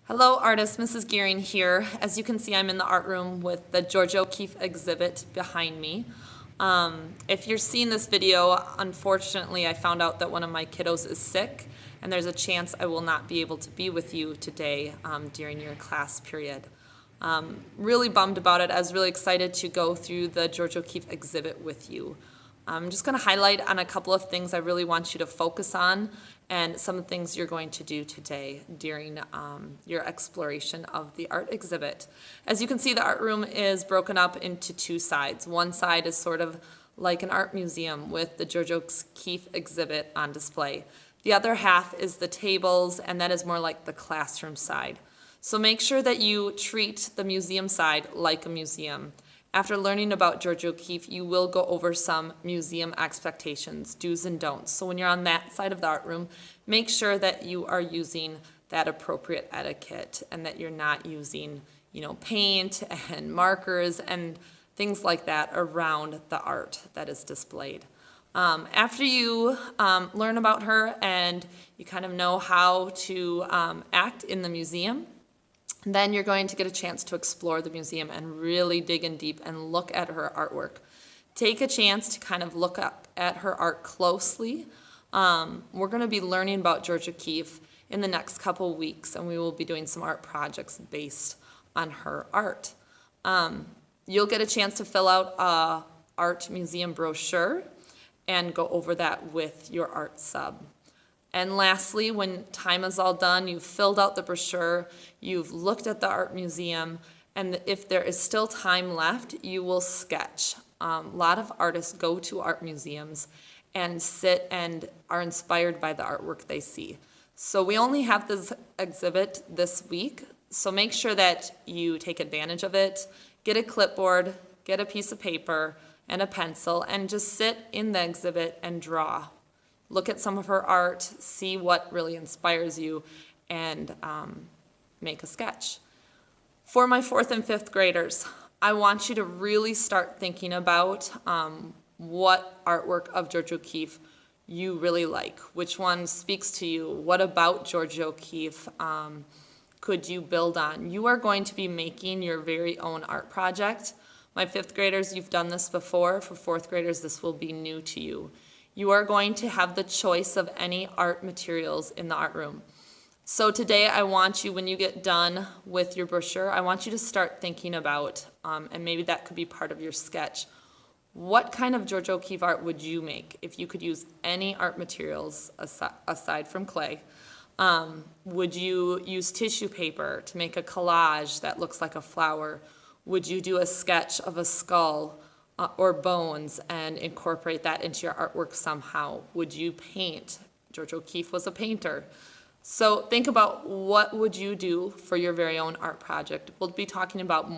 Hello artists, Mrs. Gearing here. As you can see, I'm in the art room with the Georgia O'Keeffe exhibit behind me. If you're seeing this video, unfortunately I found out that one of my kiddos is sick and there's a chance I will not be able to be with you today during your class period. Really bummed about it. I was really excited to go through the Georgia O'Keeffe exhibit with you. I'm just going to highlight on a couple of things I really want you to focus on and some of the things you're going to do today during your exploration of the art exhibit. As you can see, the art room is broken up into two sides. One side is sort of like an art museum with the Georgia O'Keeffe exhibit on display. The other half is the tables, and that is more like the classroom side. So make sure that you treat the museum side like a museum. After learning about Georgia O'Keeffe, you will go over some museum expectations, do's and don'ts. So when you're on that side of the art room, make sure that you are using that appropriate etiquette and that you're not using, paint and markers and things like that around the art that is displayed. After you learn about her and you kind of know how to act in the museum, then you're going to get a chance to explore the museum and really dig in deep and look at her artwork. Take a chance to kind of look up at her art closely. We're going to be learning about Georgia O'Keeffe in the next couple weeks, and we will be doing some art projects based on her art. You'll get a chance to fill out an art museum brochure and go over that with your art sub. And lastly, when time is all done, you've filled out the brochure, you've looked at the art museum, and if there is still time left, you will sketch. A lot of artists go to art museums and sit and are inspired by the artwork they see. So we only have this exhibit this week, so make sure that you take advantage of it. Get a clipboard, get a piece of paper and a pencil, and just sit in the exhibit and draw. Look at some of her art, see what really inspires you, and make a sketch. For my 4th and 5th graders, I want you to really start thinking about what artwork of Georgia O'Keeffe you really like. Which one speaks to you? What about Georgia O'Keeffe could you build on? You are going to be making your very own art project. My 5th graders, you've done this before. For 4th graders, this will be new to you. You are going to have the choice of any art materials in the art room. So today I want you, when you get done with your brochure, I want you to start thinking about, and maybe that could be part of your sketch, what kind of Georgia O'Keeffe art would you make if you could use any art materials aside from clay? Would you use tissue paper to make a collage that looks like a flower? Would you do a sketch of a skull or bones and incorporate that into your artwork somehow? Would you paint? Georgia O'Keeffe was a painter. So think about what would you do for your very own art project. We'll be talking about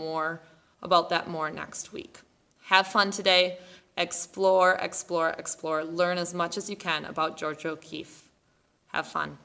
that more next week. Have fun today. Explore, explore, explore. Learn as much as you can about Georgia O'Keeffe. Have fun.